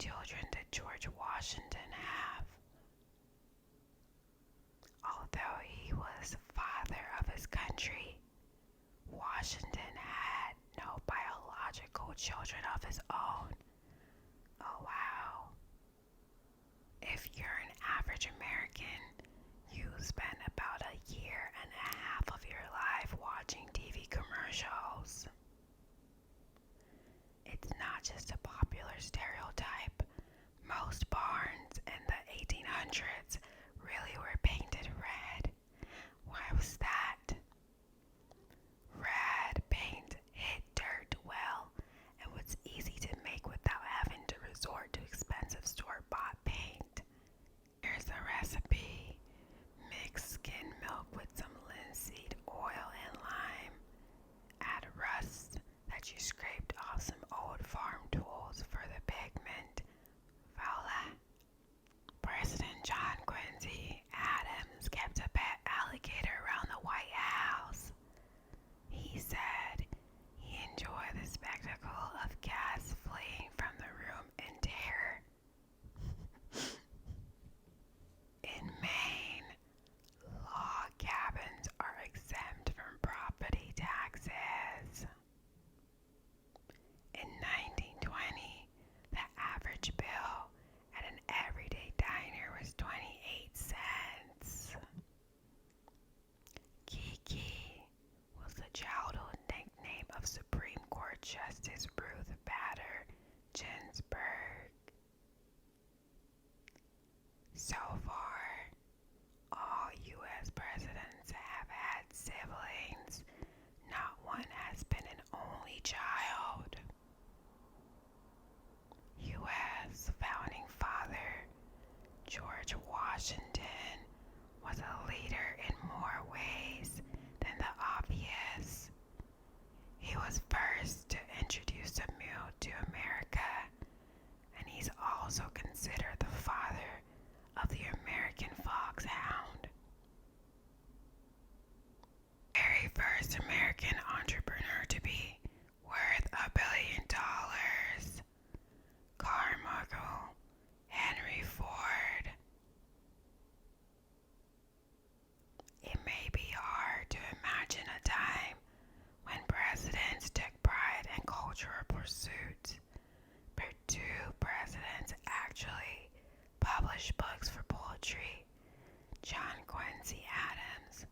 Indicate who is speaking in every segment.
Speaker 1: children did George Washington have? Although he was father of his country, Washington had no biological children of his own. Oh wow. If you're an average American, you spend about a year and a half of your life watching TV commercials. It's not just a popular stereotype. Most barns in the 1800s really were painted red. Why was that? Red paint hid dirt well and was easy to make without having to resort to expensive store-bought paint. Here's the recipe. Mix skim milk with some linseed oil and lime. Add rust that you scraped off some old farm tools for the pigment. Voila! President John Quincy Adams kept a pet alligator around the White House. He said he enjoyed the spectacle of cats fleeing from the room in terror. In Maine, log cabins are exempt from property taxes. In 1920, the average bill at an everyday diner was 28 cents. Kiki was the childhood nickname of Supreme Court Justice Ruth Bader Ginsburg. So far, all U.S. presidents have had siblings. Not one has been an only child. U.S. founding father George Washington was a leader in more ways than the obvious. He was first to introduce a mule to America, and he's also considered the father of the American foxhound. Very first American entrepreneur to be worth $1 billion. Car mogul Henry Ford. It may be hard to imagine a time when presidents took pride in cultural pursuits, but two presidents actually published books for poetry: John Quincy Adams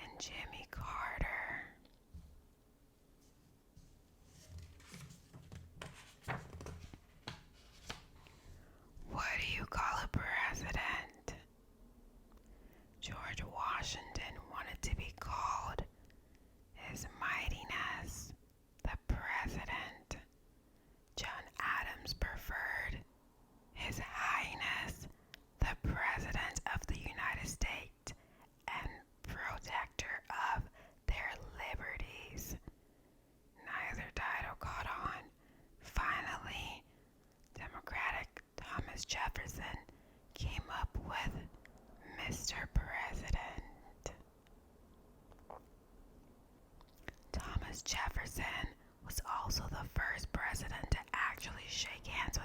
Speaker 1: and Jimmy Carter. What do you call a president? George Washington wanted to be called His Mightiness, the President. John Adams preferred His Highness, the President of the United States and protector of their liberties. Neither title caught on. Finally, Democratic Thomas Jefferson came up with Mr. President. Thomas Jefferson was also the first president to actually shake hands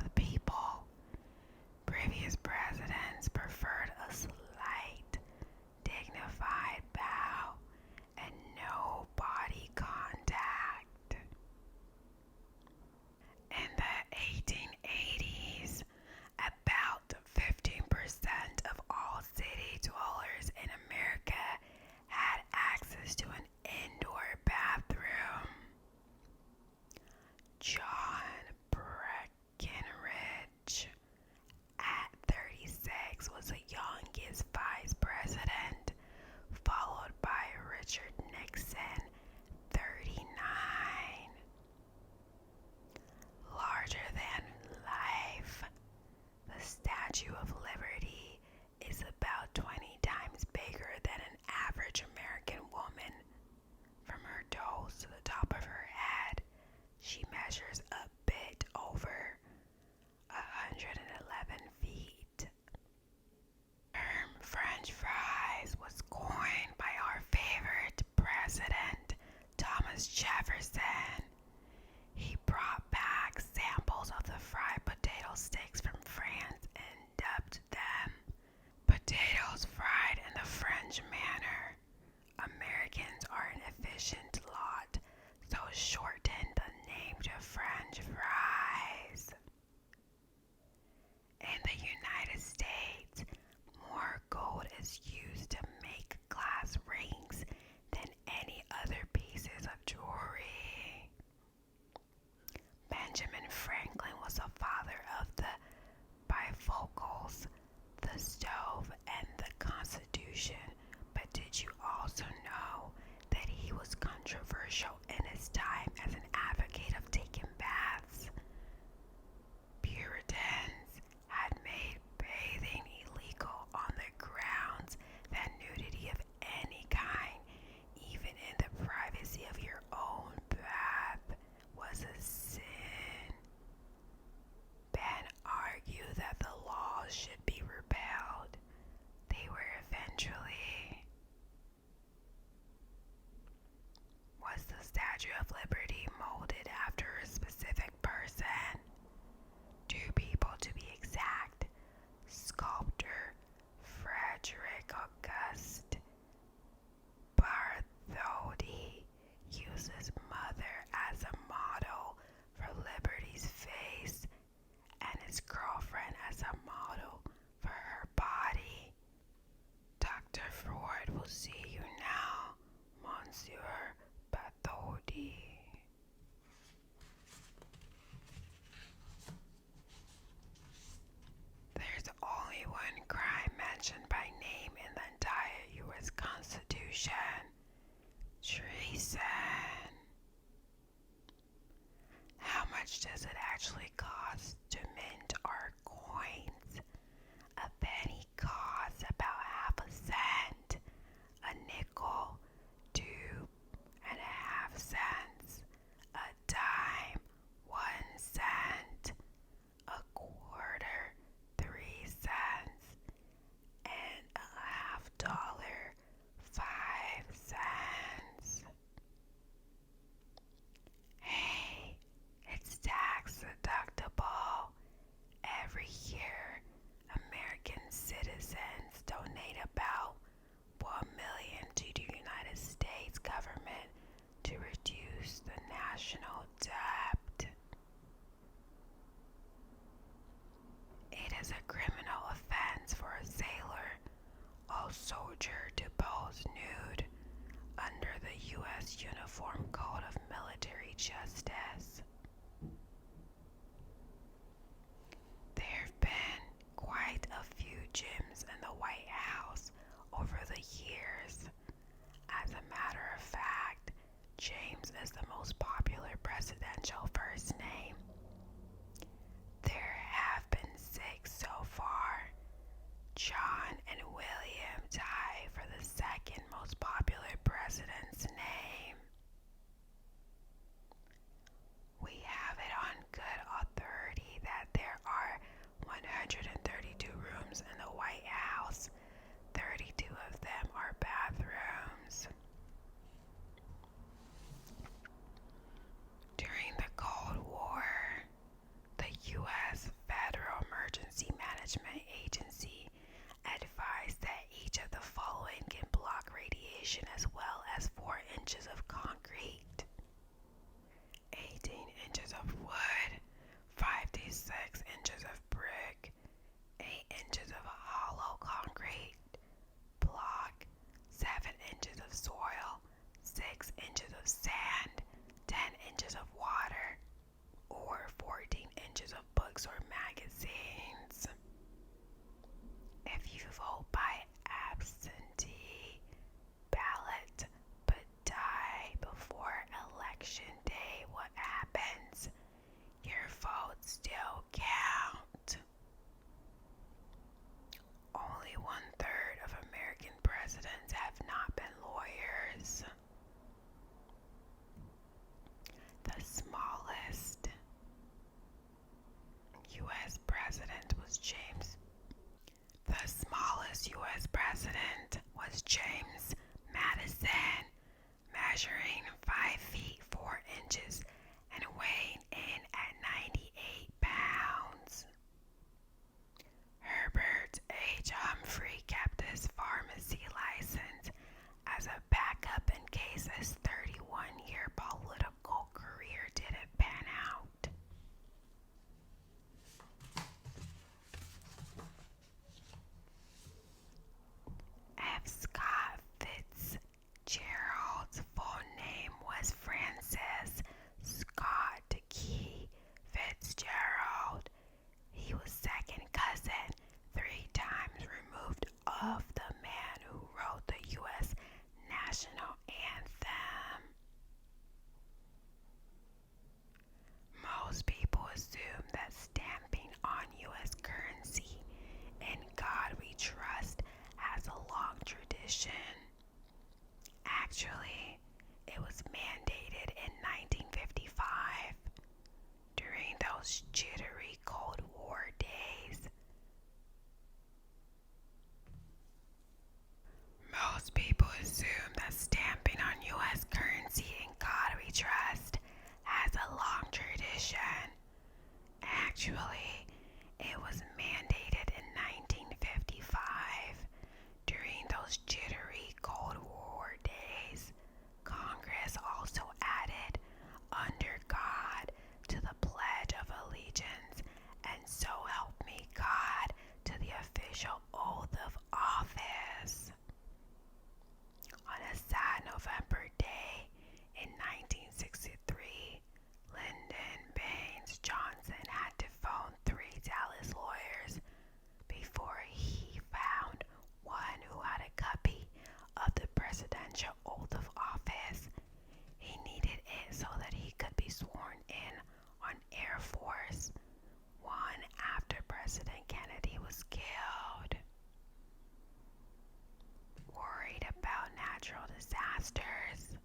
Speaker 1: the stove and the Constitution, but did you also know that he was controversial in his time as an advocate of taking baths? Puritans had made bathing illegal on the grounds that nudity of any kind, even in the privacy of your own bath, was a sin. Ben argued that the laws should be repealed. They were eventually. Was the Statue of Liberty molded after a specific person? Two people to be exact. Sculptor Frederick Auguste Bartholdi used his mother as a model for Liberty's face and his girlfriend as a model for her body. Dr. Freud will see you now, Monsieur Bartholdi. There's only one crime mentioned by name in the entire U.S. Constitution: treason. How much does it actually cost to mint our coins? A penny costs about half a cent. A nickel, 2.5 cents. A dime, 1 cent. A quarter, 3 cents. And $0.50, 5 cents. Hey, it's tax deductible. Every year, American citizens donate about $1 million to the United States government to reduce the national debt. It is a criminal offense for a sailor or soldier to pose nude under the U.S. Uniform Code of Military Justice. There have been quite a few gyms in the White House over the years. As a matter of fact, James is the most popular presidential first name. There have been 6 so far. John and William tie for the second most popular president's name. We have it on good authority that there are 132 rooms in the White House. 32 of them are bathrooms. During the Cold War, the U.S. Federal Emergency Management Agency advised that each of the following can block radiation as well as 4 inches of concrete, 18 inches of wood, 5 to 6 inches of brick, 8 inches of hollow concrete block, 7 inches of soil, 6 inches of sand, 10 inches of water, or 14 inches of books or magazines. If you vote by absentee ballot but die before election day, what happens? Your votes still count. Only 1/3 of American presidents have not been lawyers. The smallest those jittery Cold War days. Most people assume that stamping on U.S. currency in God we trust has a long tradition. Actually, it was mandated in 1955 during those jittery Cold War days. Congress also added "under God" to the Pledge of Allegiance, and "so help me God" to the official oath of office. On a sad November day in 1963, Lyndon Baines Johnson had to phone 3 Dallas lawyers before he found one who had a copy of the presidential oath of office. He needed it so that he could be sworn in on Air Force One after President Kennedy was killed. Worried about natural disasters?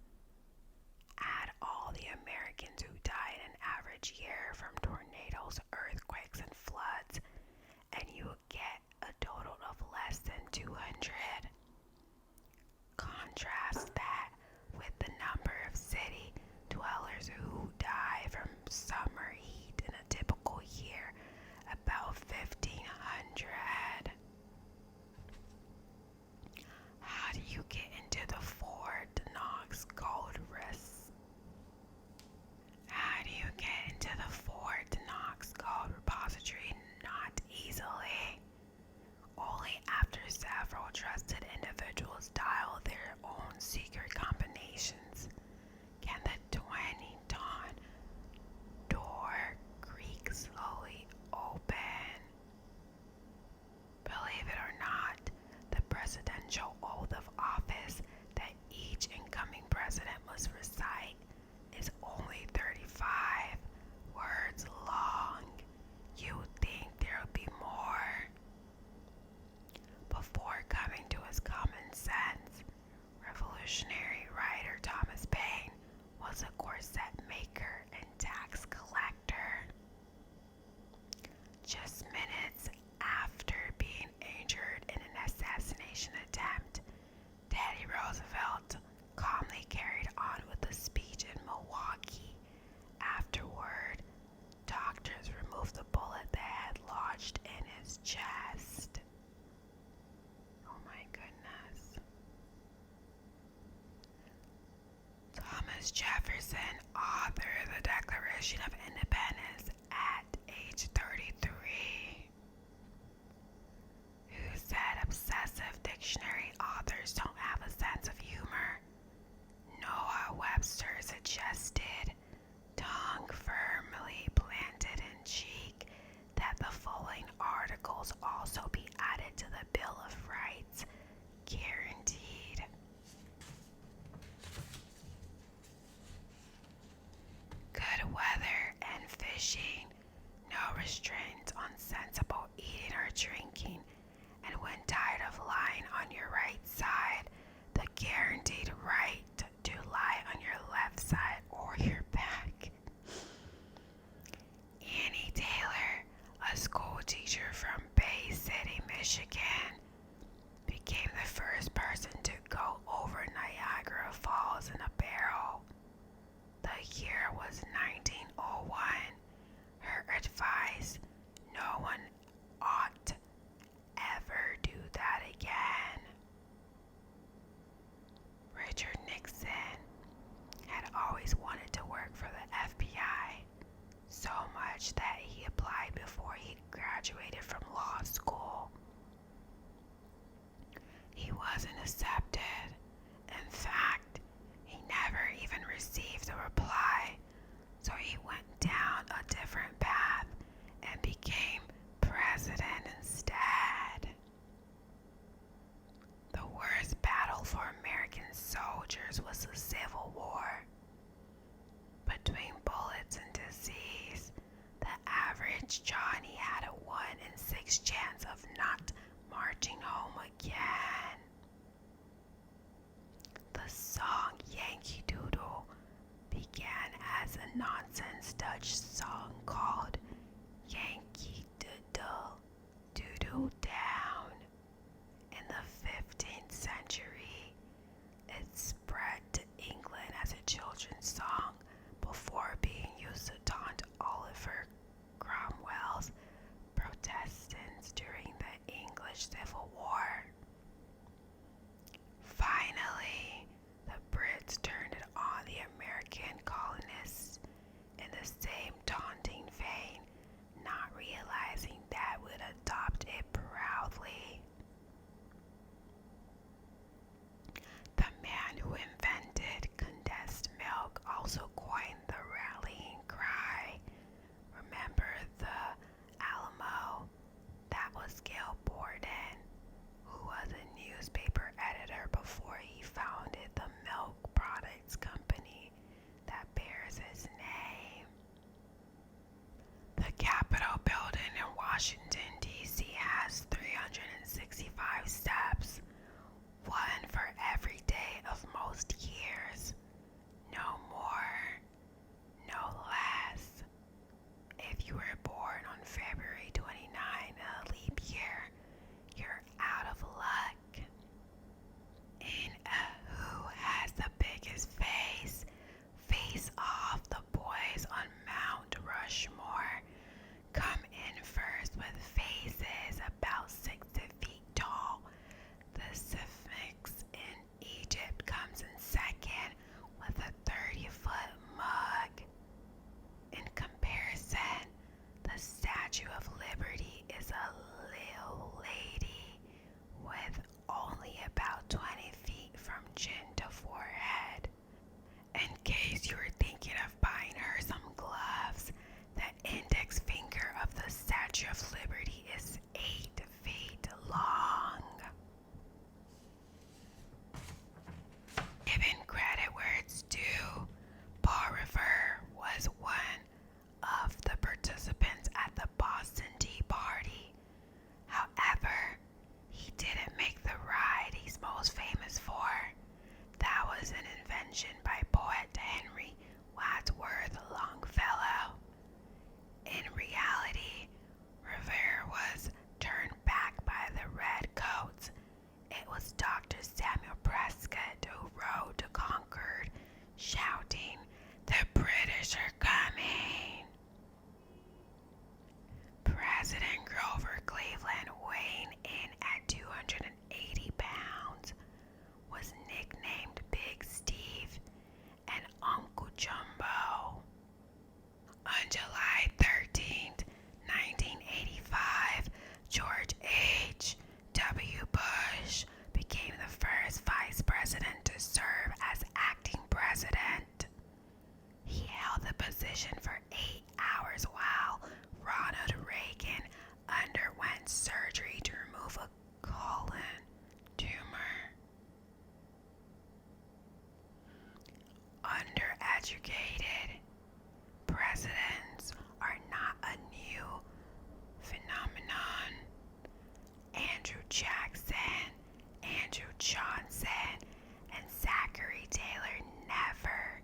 Speaker 1: Add all the Americans who died an average year from tornadoes, earthquakes, and floods, and you will get a total of less than 200. Contrast that with the number of city dwellers who die from summer heat in a typical year, about 1,500. How do you get into the Fort Knox Gold Rush? How do you get into the Fort Knox Gold Repository? Not easily. Only after several trusted individuals dial their own secret combinations can the 20-ton door creak slowly open. Believe it or not, the presidential oath of office that each incoming president must recite is only 35 words long. You would think there would be more. Before coming to his common sense, revolutionary writer Thomas Paine was a corset maker and tax collector. Just minutes after being injured in an assassination attempt, Teddy Roosevelt calmly carried on with a speech in Milwaukee. Afterward, doctors removed the bullet that had lodged in his chest. Oh my goodness. Thomas Jefferson, author of the Declaration of Independence at age 33, who said obsessive dictionary authors don't have a sense of humor. Noah Webster suggested, tongue firmly planted in cheek, that the following articles also be added to the Bill of Rights. Guaranteed. Good weather and fishing, no restraints on sensible eating or drinking, and when tired of lying on your right side, the guaranteed right to lie on your left side or your back. Annie Taylor, a school teacher from Bay City, Michigan, became the first person to go over Niagara Falls in a barrel. The year was 1901. Her advice, no one ought ever do that again. Richard Nixon had always wanted to work for the FBI, so much that he applied before he graduated from law school. He wasn't accepted. In fact, he never even received a reply, so he went down a different path and became president instead. The worst battle for American soldiers was the Civil War. Between bullets and disease, the average Johnny had a 1 in 6 chance of not marching home again. The song Yankee Doodle began as a nonsense Dutch song called were born on February 29, a leap year, you're out of luck. In a Who Has the Biggest Face? Face Off, the boys on Mount Rushmore come in first with faces about 60 feet tall. The Sphinx in Egypt comes in second with a 30-foot mug. In comparison, the Statue of Liberty is a little lady with only about 20 feet from chin to forehead. In case you were thinking of buying her some gloves, the index finger of the Statue of Liberty is 8 feet long. Given credit where it's due, Paul Revere was one of the participants at the Boston Tea Party. However, he didn't make the ride he's most famous for. That was an invention by poet Henry Wadsworth Longfellow. In reality, Revere was turned back by the Redcoats. It was Dr. Samuel Prescott who rode to Concord, shouting, "The British are coming!" President Grover Cleveland, weighing in at 280 pounds, was nicknamed Big Steve and Uncle Jumbo. On July 13th, 1985, George H.W. Bush became the first vice president to serve as acting president. He held the position for 8 hours while Ronald Reagan underwent surgery to remove a colon tumor. Undereducated presidents are not a new phenomenon. Andrew Jackson, Andrew Johnson, and Zachary Taylor never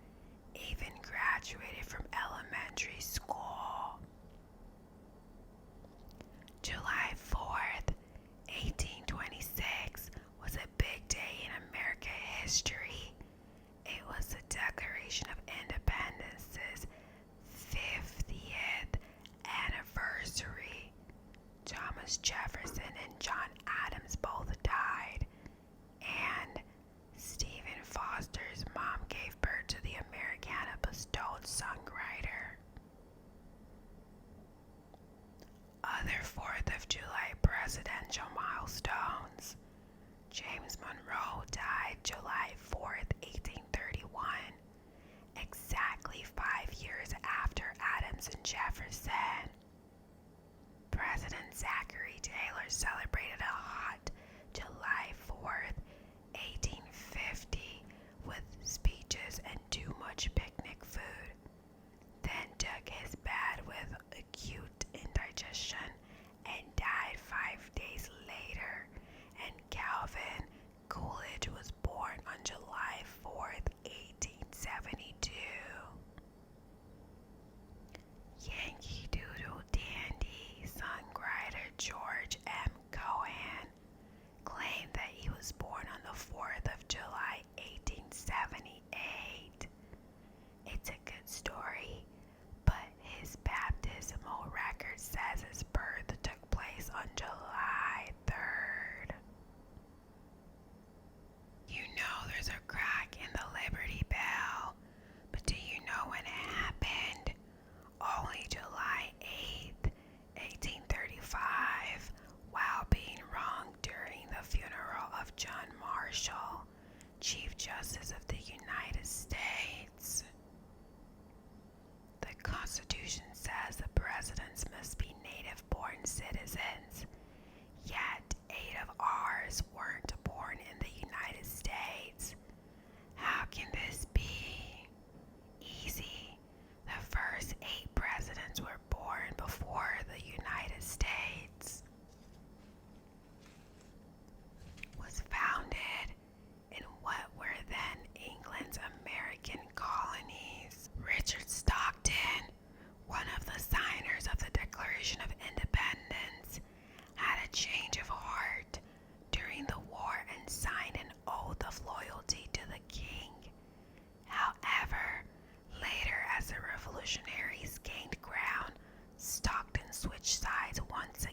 Speaker 1: even graduated from elementary school. July 4th, 1826 was a big day in American history. It was the Declaration of Independence's 50th anniversary. Thomas Jefferson and John Adams both died, and Stephen Foster's mom gave birth to the Americana bestowed songwriter. Other 4th of July presidential milestones. James Monroe died July 4th, 1831, exactly 5 years after Adams and Jefferson. President Zachary Taylor celebrated a hot July 4th, 1850, with speeches and too much picnic food, then took his bad with acute indigestion and died 5 days later. And Calvin Coolidge was born on July 4th, 1872. Yankee Doodle. switch sides once